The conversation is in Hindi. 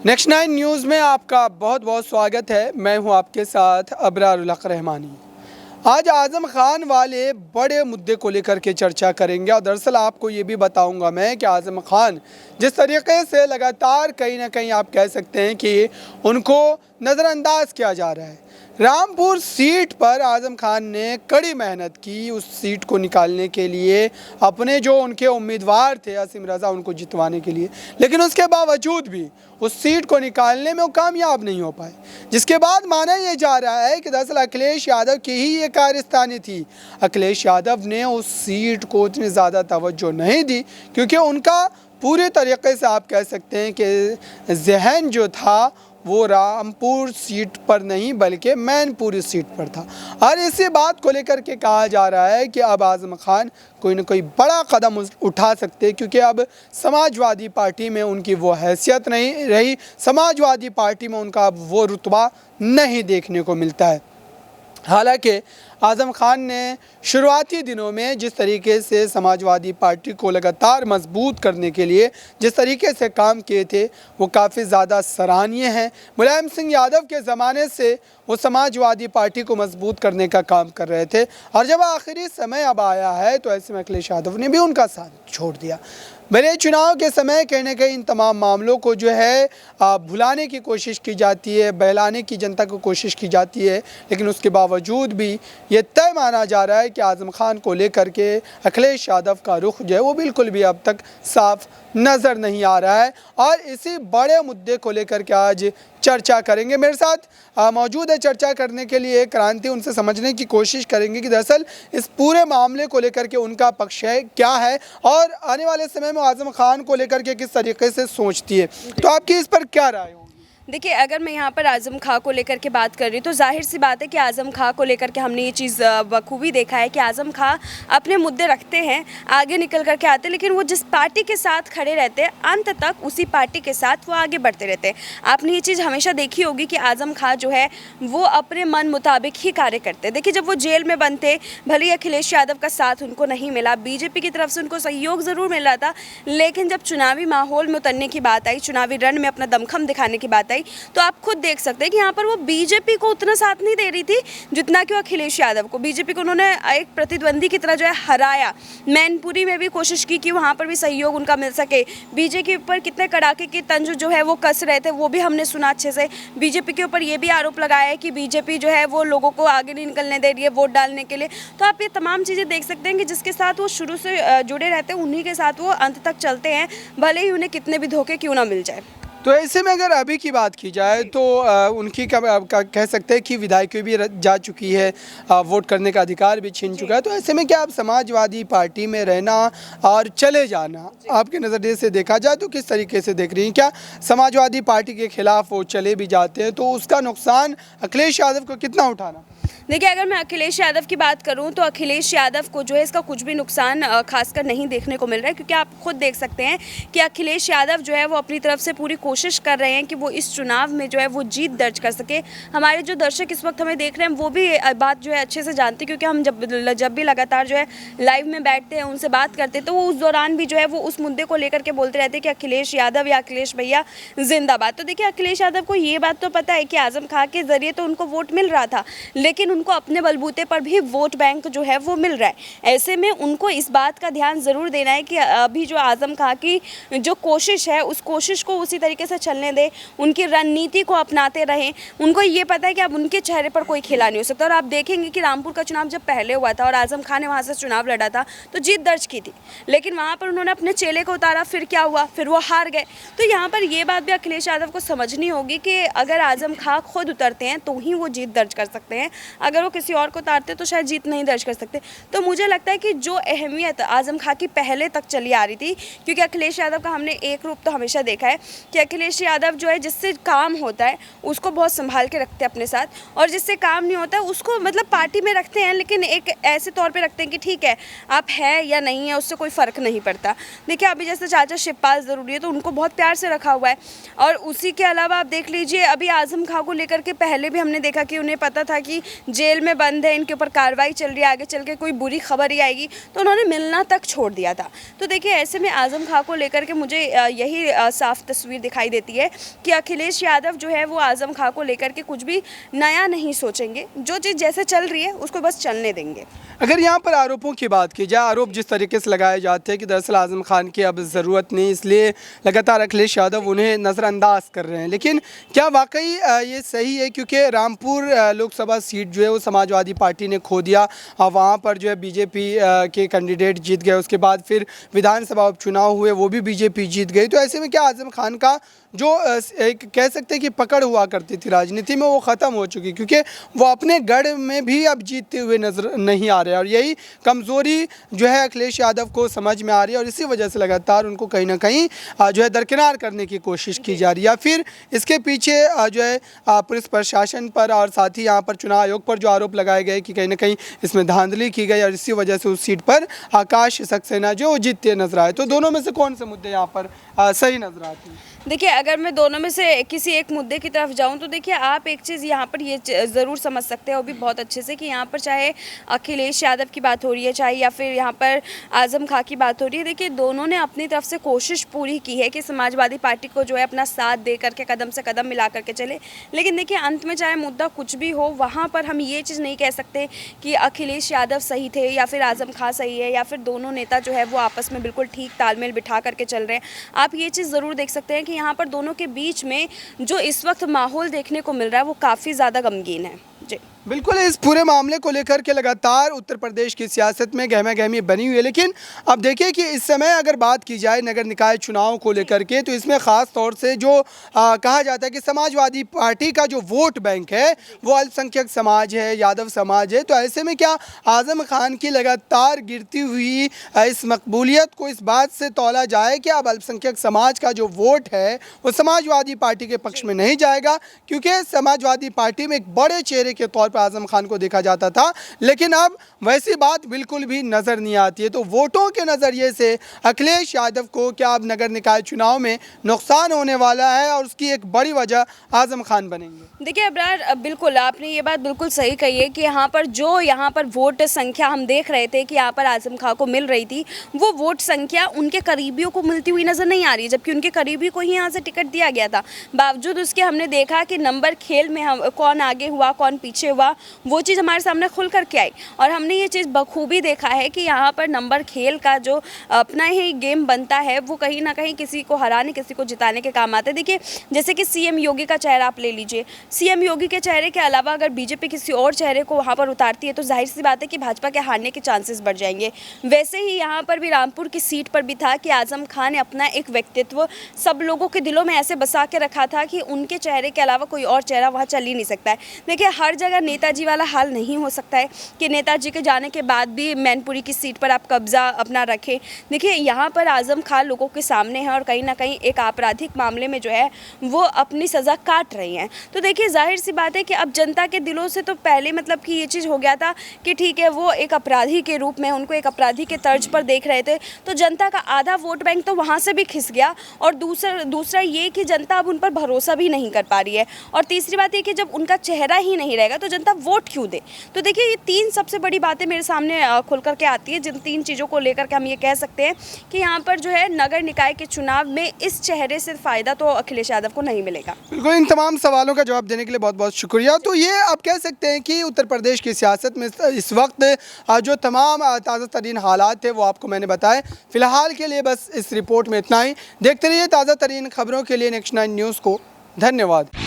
नेक्स्ट 9 न्यूज़ में आपका बहुत बहुत स्वागत है। मैं हूं आपके साथ अबरारुल हक रहमानी। आज आज़म खान वाले बड़े मुद्दे को लेकर के चर्चा करेंगे और दरअसल आपको ये भी बताऊंगा मैं कि आज़म खान जिस तरीके से लगातार कहीं ना कहीं आप कह सकते हैं कि उनको नज़रअंदाज किया जा रहा है। रामपुर सीट पर आज़म खान ने कड़ी मेहनत की उस सीट को निकालने के लिए, अपने जो उनके उम्मीदवार थे असीम रज़ा उनको जितवाने के लिए, लेकिन उसके बावजूद भी उस सीट को निकालने में वो कामयाब नहीं हो पाए। जिसके बाद माना यह जा रहा है कि दरअसल अखिलेश यादव की ही ये कारस्तानी थी। अखिलेश यादव ने उस सीट को इतनी ज़्यादा तवज्जो नहीं दी क्योंकि उनका पूरे तरीके से आप कह सकते हैं कि जहन जो था वो रामपुर सीट पर नहीं बल्कि मैनपुरी सीट पर था। और इसी बात को लेकर के कहा जा रहा है कि अब आज़म खान कोई ना कोई बड़ा कदम उठा सकते क्योंकि अब समाजवादी पार्टी में उनकी वो हैसियत नहीं रही, समाजवादी पार्टी में उनका अब वो रुतबा नहीं देखने को मिलता है। हालांकि आज़म खान ने शुरुआती दिनों में जिस तरीके से समाजवादी पार्टी को लगातार मजबूत करने के लिए जिस तरीके से काम किए थे वो काफ़ी ज़्यादा सराहनीय हैं। मुलायम सिंह यादव के ज़माने से वो समाजवादी पार्टी को मजबूत करने का काम कर रहे थे और जब आखिरी समय अब आया है तो ऐसे में अखिलेश यादव ने भी उनका साथ छोड़ दिया। भले चुनाव के समय कहीं ना कहीं इन तमाम मामलों को जो है भुलाने की कोशिश की जाती है, बहलाने की जनता को कोशिश की जाती है, लेकिन उसके बावजूद भी ये तय माना जा रहा है कि आज़म खान को लेकर के अखिलेश यादव का रुख जो है वो बिल्कुल भी अब तक साफ नज़र नहीं आ रहा है। और इसी बड़े मुद्दे को लेकर के आज चर्चा करेंगे। मेरे साथ मौजूद है चर्चा करने के लिए क्रांति, उनसे समझने की कोशिश करेंगे कि दरअसल इस पूरे मामले को लेकर के उनका पक्ष है क्या है और आने वाले समय में आज़म खान को लेकर के किस तरीके से सोचती है। तो आपकी इस पर क्या राय होगी? देखिए, अगर मैं यहाँ पर आज़म खां को लेकर के बात कर रही हूँ तो जाहिर सी बात है कि आज़म खां को लेकर के हमने ये चीज़ बखूबी देखा है कि आज़म खां अपने मुद्दे रखते हैं, आगे निकल कर के आते हैं, लेकिन वो जिस पार्टी के साथ खड़े रहते हैं अंत तक उसी पार्टी के साथ वो आगे बढ़ते रहते हैं। आपने ये चीज़ हमेशा देखी होगी कि आज़म खां जो है वो अपने मन मुताबिक ही कार्य करते हैं। देखिए, जब वो जेल में बंद थे, भले ही अखिलेश यादव का साथ उनको नहीं मिला, बीजेपी की तरफ से उनको सहयोग ज़रूर मिल रहा था, लेकिन जब चुनावी माहौल में उतरने की बात आई, चुनावी रण में अपना दमखम दिखाने की बात आई, तो आप खुद देख सकते हैं कि यहाँ पर वो बीजेपी को उतना साथ नहीं दे रही थी जितना कि वो अखिलेश यादव को। बीजेपी को उन्होंने एक प्रतिद्वंदी की तरह जो है हराया। मैनपुरी में भी कोशिश की कि वहाँ पर भी सहयोग उनका मिल सके। बीजेपी के ऊपर कितने कड़ाके की तंज जो है वो कस रहे थे वो भी हमने सुना अच्छे से। बीजेपी के ऊपर ये भी आरोप लगाया है कि बीजेपी जो है वो लोगों को आगे नहीं निकलने दे रही है वोट डालने के लिए। तो आप ये तमाम चीज़ें देख सकते हैं कि जिसके साथ वो शुरू से जुड़े रहते हैं उन्हीं के साथ वो अंत तक चलते हैं, भले ही उन्हें कितने भी धोखे क्यों ना मिल जाए। तो ऐसे में अगर अभी की बात की जाए तो उनकी कह सकते हैं कि विधायक भी जा चुकी है, वोट करने का अधिकार भी छीन चुका है। तो ऐसे में क्या आप समाजवादी पार्टी में रहना और चले जाना आपके नज़रिए से देखा जाए तो किस तरीके से देख रही हैं? क्या समाजवादी पार्टी के खिलाफ वो चले भी जाते हैं तो उसका नुकसान अखिलेश यादव को कितना उठाना? देखिए, अगर मैं अखिलेश यादव की बात करूं तो अखिलेश यादव को जो है इसका कुछ भी नुकसान खासकर नहीं देखने को मिल रहा है, क्योंकि आप खुद देख सकते हैं कि अखिलेश यादव जो है वो अपनी तरफ से पूरी कोशिश कर रहे हैं कि वो इस चुनाव में जो है वो जीत दर्ज कर सके। हमारे जो दर्शक इस वक्त हमें देख रहे हैं वो भी बात जो है अच्छे से जानते हैं, क्योंकि हम जब भी लगातार जो है लाइव में बैठते हैं उनसे बात करते हैं तो वो उस दौरान भी जो है वो उस मुद्दे को लेकर के बोलते रहते हैं कि अखिलेश यादव या अखिलेश भैया जिंदाबाद। तो देखिए, अखिलेश यादव को ये बात तो पता है कि आज़म खां के जरिए तो उनको वोट मिल रहा था, लेकिन उनको अपने बलबूते पर भी वोट बैंक जो है वो मिल रहा है। ऐसे में उनको इस बात का ध्यान ज़रूर देना है कि अभी जो आज़म खां की जो कोशिश है उस कोशिश को उसी तरीके से चलने दें, उनकी रणनीति को अपनाते रहें। उनको ये पता है कि अब उनके चेहरे पर कोई खेला नहीं हो सकता। और आप देखेंगे कि रामपुर का चुनाव जब पहले हुआ था और आज़म खां ने वहाँ से चुनाव लड़ा था तो जीत दर्ज की थी, लेकिन वहाँ पर उन्होंने अपने चेले को उतारा, फिर क्या हुआ, फिर वो हार गए। तो यहाँ पर ये बात भी अखिलेश यादव को समझनी होगी कि अगर आज़म खां खुद उतरते हैं तो ही वो जीत दर्ज कर सकते हैं, अगर वो किसी और को उतारते तो शायद जीत नहीं दर्ज कर सकते। तो मुझे लगता है कि जो अहमियत आज़म खां की पहले तक चली आ रही थी, क्योंकि अखिलेश यादव का हमने एक रूप तो हमेशा देखा है कि अखिलेश यादव जो है जिससे काम होता है उसको बहुत संभाल के रखते हैं अपने साथ, और जिससे काम नहीं होता है उसको मतलब पार्टी में रखते हैं, लेकिन एक ऐसे तौर पर रखते हैं कि ठीक है आप है या नहीं है उससे कोई फ़र्क नहीं पड़ता। देखिए, अभी जैसे चाचा शिवपाल ज़रूरी है तो उनको बहुत प्यार से रखा हुआ है, और उसी के अलावा आप देख लीजिए अभी आज़म खां को लेकर के पहले भी हमने देखा कि उन्हें पता था कि जेल में बंद है, इनके ऊपर कार्रवाई चल रही है, आगे चल के कोई बुरी खबर ही आएगी, तो उन्होंने मिलना तक छोड़ दिया था। तो देखिए ऐसे में आज़म खां को लेकर के मुझे यही साफ तस्वीर दिखाई देती है कि अखिलेश यादव जो है वो आज़म खां को लेकर के कुछ भी नया नहीं सोचेंगे, जो चीज़ जैसे चल रही है उसको बस चलने देंगे। अगर यहाँ पर आरोपों की बात की जाए, आरोप जिस तरीके से लगाए जाते हैं कि दरअसल आज़म खान की अब ज़रूरत नहीं, इसलिए लगातार अखिलेश यादव उन्हें नज़रअंदाज कर रहे हैं, लेकिन क्या वाकई ये सही है? क्योंकि रामपुर लोकसभा सीट जो है वो समाजवादी पार्टी ने खो दिया, वहाँ पर जो है बीजेपी के कैंडिडेट जीत गए, उसके बाद फिर विधानसभा उपचुनाव हुए, वो भी बीजेपी जीत गई। तो ऐसे में क्या आज़म खान का जो एक कह सकते हैं कि पकड़ हुआ करती थी राजनीति में, वो ख़त्म हो चुकी, क्योंकि वो अपने गढ़ में भी अब जीतते हुए नजर नहीं आ रहे हैं, और यही कमज़ोरी जो है अखिलेश यादव को समझ में आ रही है, और इसी वजह से लगातार उनको कहीं ना कहीं जो है दरकिनार करने की कोशिश की जा रही है। या फिर इसके पीछे जो है पुलिस प्रशासन पर और साथ ही यहाँ पर चुनाव आयोग पर जो आरोप लगाए गए कि कहीं ना कहीं इसमें धांधली की गई, और इसी वजह से उस सीट पर आकाश सक्सेना जो वो जीतते नजर आए। तो दोनों में से कौन से मुद्दे यहाँ पर सही नजर आते हैं? देखिए अगर मैं दोनों में से किसी एक मुद्दे की तरफ जाऊं तो देखिए आप एक चीज़ यहाँ पर ये ज़रूर समझ सकते हैं, वो भी बहुत अच्छे से, कि यहाँ पर चाहे अखिलेश यादव की बात हो रही है, चाहे या फिर यहाँ पर आज़म खां की बात हो रही है, देखिए दोनों ने अपनी तरफ से कोशिश पूरी की है कि समाजवादी पार्टी को जो है अपना साथ दे करके कदम से कदम मिला करके चले। लेकिन देखिए अंत में चाहे मुद्दा कुछ भी हो, वहाँ पर हम ये चीज़ नहीं कह सकते कि अखिलेश यादव सही थे या फिर आज़म खां सही है, या फिर दोनों नेता जो है वो आपस में बिल्कुल ठीक तालमेल बिठा करके चल रहे हैं। आप ये चीज़ ज़रूर देख सकते हैं कि यहाँ पर दोनों के बीच में जो इस वक्त माहौल देखने को मिल रहा है वो काफ़ी ज़्यादा गमगीन है। जी बिल्कुल, इस पूरे मामले को लेकर के लगातार उत्तर प्रदेश की सियासत में गहमा गहमी बनी हुई है, लेकिन अब देखिए कि इस समय अगर बात की जाए नगर निकाय चुनाव को लेकर के, तो इसमें ख़ास तौर से जो कहा जाता है कि समाजवादी पार्टी का जो वोट बैंक है वो अल्पसंख्यक समाज है, यादव समाज है। तो ऐसे में क्या आज़म खान की लगातार गिरती हुई इस मकबूलियत को इस बात से तौला जाए कि अब अल्पसंख्यक समाज का जो वोट है वो समाजवादी पार्टी के पक्ष में नहीं जाएगा, क्योंकि समाजवादी पार्टी में एक बड़े चेहरे के तौर पर आज़म खान को देखा जाता था, लेकिन अब वैसी बात बिल्कुल भी नज़र नहीं आती है। तो वोटों के नज़रिए से अखिलेश यादव को क्या अब नगर निकाय चुनाव में नुकसान होने वाला है, और उसकी एक बड़ी वजह आज़म खान बनेंगे? देखिए अब्रार, बिल्कुल आपने ये बात बिल्कुल सही कही है कि यहाँ पर वोट संख्या हम देख रहे थे कि यहाँ पर आज़म खां को मिल रही थी, वो वोट संख्या उनके करीबियों को मिलती हुई नज़र नहीं आ रही, जबकि उनके करीबी को ही यहाँ से टिकट दिया गया था। बावजूद उसके हमने देखा कि नंबर खेल में हम कौन आगे हुआ कौन पीछे हुआ, वो चीज़ हमारे सामने खुल करके आई, और हमने ये चीज़ बखूबी देखा है कि यहाँ पर नंबर खेल का जो अपना ही गेम बनता है वो कहीं ना कहीं किसी को हराने किसी को जिताने के काम आते हैं। देखिए जैसे कि सीएम योगी का चेहरा आप ले लीजिए, सीएम योगी के चेहरे के अलावा अगर बीजेपी किसी और चेहरे को वहाँ पर उतारती है तो जाहिर सी बात है कि भाजपा के हारने के चांसेस बढ़ जाएंगे। वैसे ही यहाँ पर भी रामपुर की सीट पर भी था कि आज़म खान ने अपना एक व्यक्तित्व सब लोगों के दिलों में ऐसे बसा के रखा था कि उनके चेहरे के अलावा कोई और चेहरा वहाँ चल ही नहीं सकता है। देखिए हर जगह नेताजी वाला हाल नहीं हो सकता है कि नेताजी के जाने के बाद भी मैनपुरी की सीट पर आप कब्जा अपना रखें। देखिए यहाँ पर आज़म खान लोगों के सामने है और कहीं ना कहीं एक आपराधिक मामले में जो है वो अपनी सज़ा काट रही हैं। तो देखिए जाहिर सी बात है कि अब जनता के दिलों से तो पहले मतलब कि ये चीज़ हो गया था कि ठीक है वो एक अपराधी के रूप में उनको एक अपराधी के तर्ज पर देख रहे थे, तो जनता का आधा वोट बैंक तो वहाँ से भी खिस गया, और दूसरा ये कि जनता अब उन पर भरोसा भी नहीं कर पा रही है, और तीसरी बात ये कि जब उनका चेहरा ही नहीं रहेगा तो जनता वोट क्यों दे। तो देखिए ये तीन सबसे बड़ी बातें मेरे सामने खुल करके आती है, जिन तीन चीज़ों को लेकर के हम ये कह सकते हैं कि यहाँ पर जो है नगर निकाय के चुनाव में इस चेहरे से फ़ायदा तो अखिलेश यादव को नहीं मिलेगा। बिल्कुल, इन तमाम सवालों का जवाब देने के लिए बहुत बहुत शुक्रिया। तो ये आप कह सकते हैं कि उत्तर प्रदेश की सियासत में इस वक्त जो तमाम ताज़ा तरीन हालात थे वो आपको मैंने बताए। फ़िलहाल के लिए बस इस रिपोर्ट में इतना ही। देखते रहिए ताज़ा तरीन खबरों के लिए नेक्स्ट 9 न्यूज़ को। धन्यवाद।